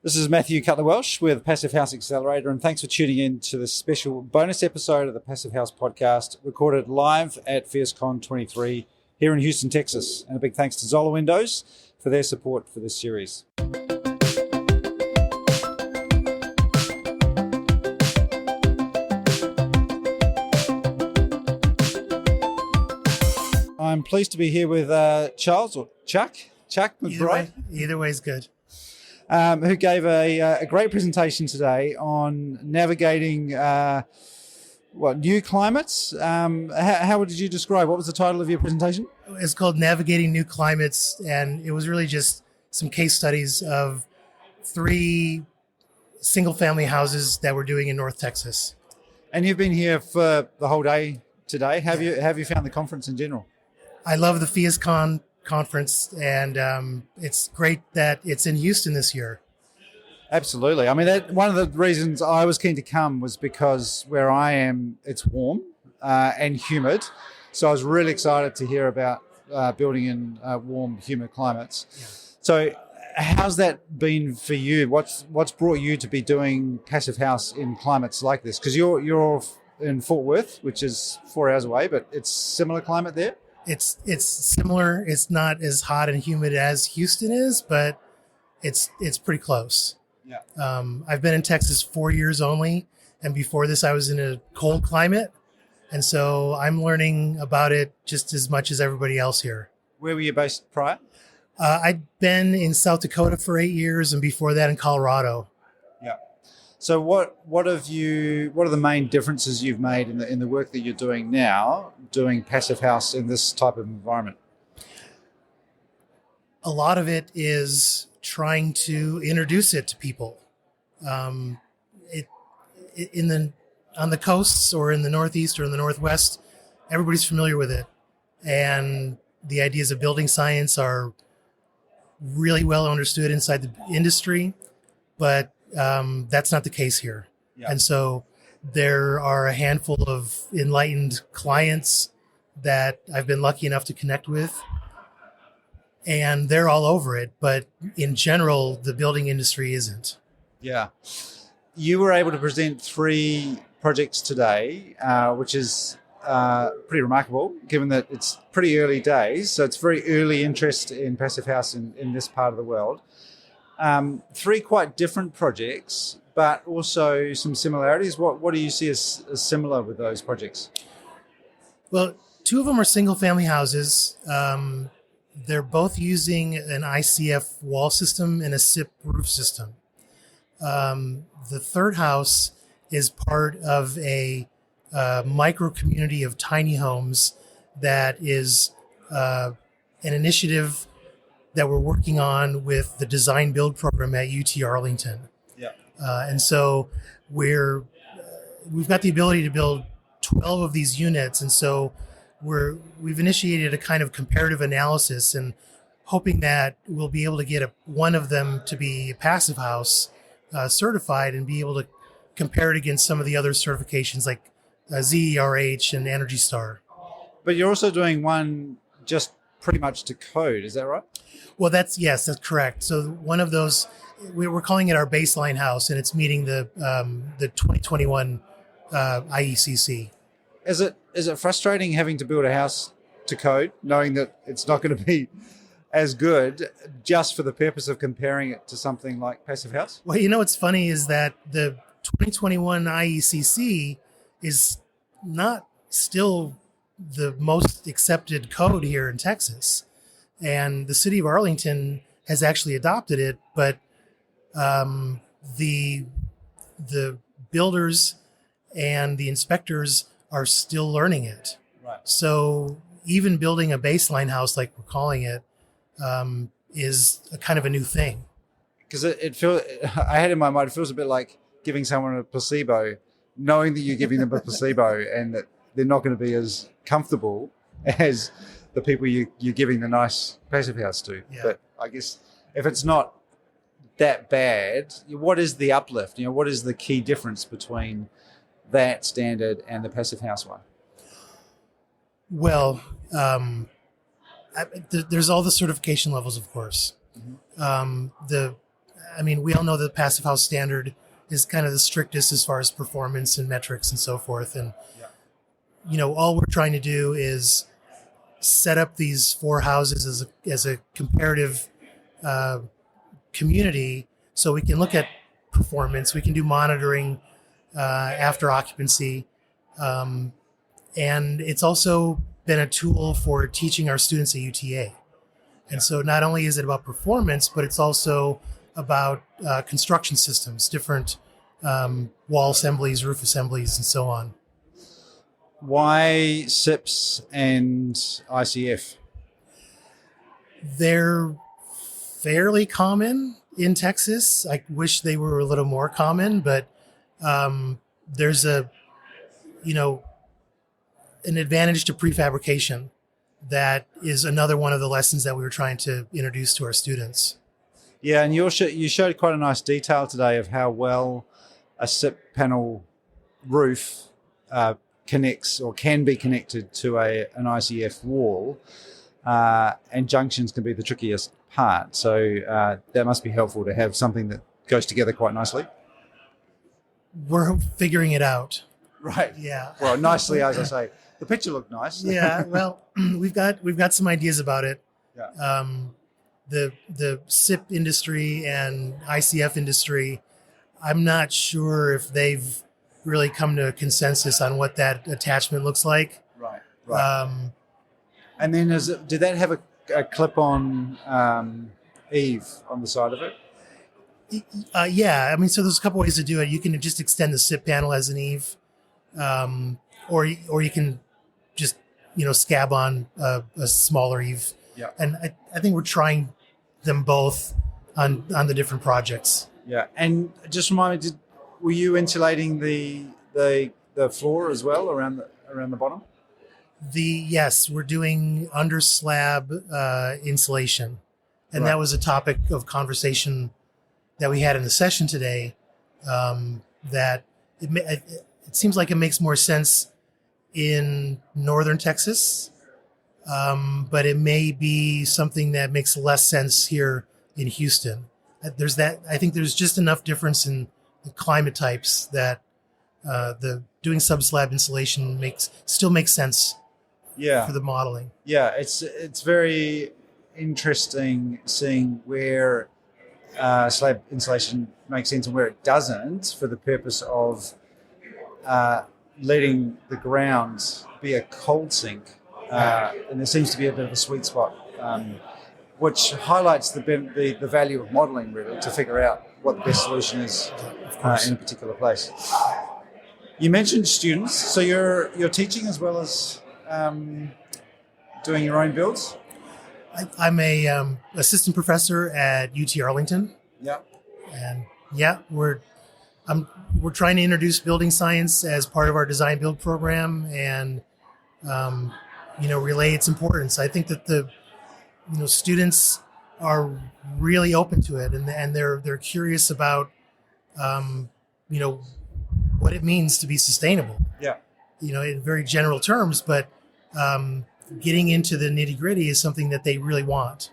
This is Matthew Cutler Welsh with Passive House Accelerator, and thanks for tuning in to this special bonus episode of the Passive House podcast, recorded live at PhiusCon 23 here in Houston, Texas. And a big thanks to Zola Windows for their support for this series. I'm pleased to be here with Charles, or Chuck MacBride. Either way is good. Who gave a great presentation today on navigating new climates. How would you describe? What was the title of your presentation? It's called Navigating New Climates, and it was really just some case studies of 3 single-family houses that we're doing in North Texas. And you've been here for the whole day today. Have you found the conference in general? I love the PhiusCon conference, and it's great that it's in Houston this year. Absolutely. I mean, one of the reasons I was keen to come was because where I am, it's warm and humid. So I was really excited to hear about building in warm, humid climates. Yeah. So how's that been for you? What's brought you to be doing Passive House in climates like this? Because you're in Fort Worth, which is 4 hours away, but it's similar climate there? It's similar. It's not as hot and humid as Houston is, but it's pretty close. Yeah. I've been in Texas 4 years only, and before this I was in a cold climate, and so I'm learning about it just as much as everybody else here. Where were you based prior? I'd been in South Dakota for 8 years, and before that in Colorado. Yeah. So what are the main differences you've made in the work that you're doing now, doing Passive House in this type of environment? A lot of it is trying to introduce it to people. On the coasts or in the Northeast or in the Northwest, everybody's familiar with it. And the ideas of building science are really well understood inside the industry, but that's not the case here. Yeah. And so there are a handful of enlightened clients that I've been lucky enough to connect with, and they're all over it. But in general, the building industry isn't. Yeah. You were able to present 3 projects today, which is pretty remarkable, given that it's pretty early days. So it's very early interest in Passive House in this part of the world. 3 quite different projects, but also some similarities. What do you see as similar with those projects? Well, 2 of them are single-family houses. They're both using an ICF wall system and a SIP roof system. The third house is part of a micro community of tiny homes that is an initiative that we're working on with the design build program at UT Arlington. Yeah. And so we've got the ability to build 12 of these units. And so we've initiated a kind of comparative analysis and hoping that we'll be able to get one of them to be a passive house certified and be able to compare it against some of the other certifications like ZERH and Energy Star. But you're also doing one just pretty much to code, is that right? Well, that's correct. So one of those, we're calling it our baseline house, and it's meeting the 2021 IECC. Is it frustrating having to build a house to code, knowing that it's not going to be as good just for the purpose of comparing it to something like Passive House? Well, what's funny is that the 2021 IECC is not still the most accepted code here in Texas. And the city of Arlington has actually adopted it, but the builders and the inspectors are still learning it. Right. So even building a baseline house, like we're calling it, is a kind of a new thing. Because it feels, I had in my mind, it feels a bit like giving someone a placebo, knowing that you're giving them a placebo and that they're not going to be as comfortable as the people you're giving the nice passive house to. Yeah. But I guess if it's not that bad, what is the uplift? What is the key difference between that standard and the passive house one? Well, there's all the certification levels, of course. Mm-hmm. I mean, we all know the Passive House standard is kind of the strictest as far as performance and metrics and so forth. And, all we're trying to do is set up these 4 houses as a comparative community, so we can look at performance, we can do monitoring after occupancy, and it's also been a tool for teaching our students at UTA. And so not only is it about performance, but it's also about construction systems, different wall assemblies, roof assemblies, and so on. Why SIPs and ICF? They're fairly common in Texas. I wish they were a little more common, but there's an advantage to prefabrication that is another one of the lessons that we were trying to introduce to our students. Yeah, and you showed quite a nice detail today of how well a SIP panel roof connects or can be connected to an ICF wall, and junctions can be the trickiest part. So that must be helpful to have something that goes together quite nicely. We're figuring it out. Right. Yeah. Well, nicely, as I say. The picture looked nice. Yeah. Well, we've got some ideas about it. Yeah. The SIP industry and ICF industry, I'm not sure if they've really come to a consensus on what that attachment looks like. Right. And then did that have a clip-on eave on the side of it? Yeah. I mean, so there's a couple ways to do it. You can just extend the SIP panel as an eave, or you can just scab on a smaller eave. Yeah. And I think we're trying them both on the different projects. Yeah. And just remind me, were you insulating the floor as well around the bottom? Yes, we're doing under slab insulation, and Right. that was a topic of conversation that we had in the session today. That it seems like it makes more sense in northern Texas, but it may be something that makes less sense here in Houston. I think there's just enough difference in the climate types that the doing sub-slab insulation still makes sense. Yeah. For the modeling. Yeah, it's very interesting seeing where slab insulation makes sense and where it doesn't, for the purpose of letting the ground be a cold sink, and there seems to be a bit of a sweet spot, which highlights the value of modelling, really, to figure out what the best solution is in a particular place. You mentioned students, so you're teaching as well as doing your own builds? I'm a assistant professor at UT Arlington. Yeah. And we're trying to introduce building science as part of our design build program, and relay its importance. I think that the students are really open to it, and they're curious about what it means to be sustainable. Yeah. In very general terms, but getting into the nitty-gritty is something that they really want.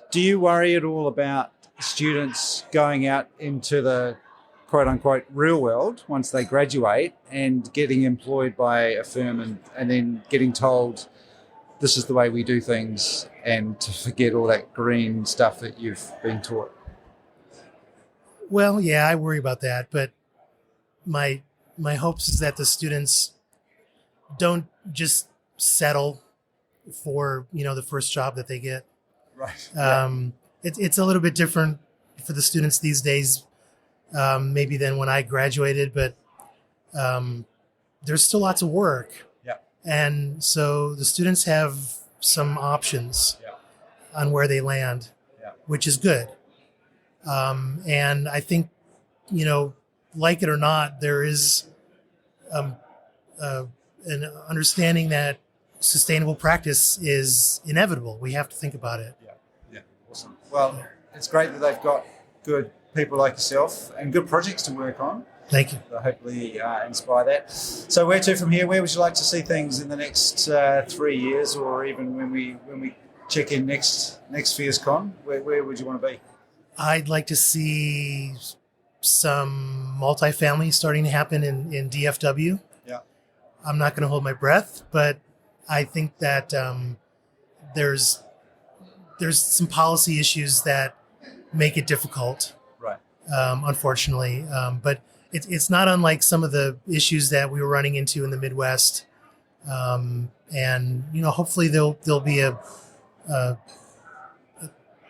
Do you worry at all about students going out into the quote-unquote real world once they graduate and getting employed by a firm and then getting told this is the way we do things, and to forget all that green stuff that you've been taught? Well, yeah, I worry about that, but my hopes is that the students don't just settle for the first job that they get. Right. It's a little bit different for the students these days, maybe than when I graduated, but there's still lots of work. Yeah. And so the students have some options on where they land, which is good. And I think, like it or not, there is an understanding that sustainable practice is inevitable. We have to think about it. Yeah. Awesome. Well, it's great that they've got good people like yourself and good projects to work on. Thank you. So hopefully inspire that. So where to from here? Where would you like to see things in the next 3 years, or even when we check in next PhiusCon? Where would you want to be? I'd like to see some multifamily starting to happen in DFW. Yeah. I'm not going to hold my breath, but I think that there's some policy issues that make it difficult. Right. Unfortunately, but it's not unlike some of the issues that we were running into in the Midwest. And hopefully there'll be a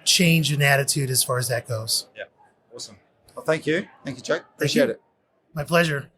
change in attitude as far as that goes. Yeah. Awesome. Well, thank you, Jake. Appreciate it. My pleasure.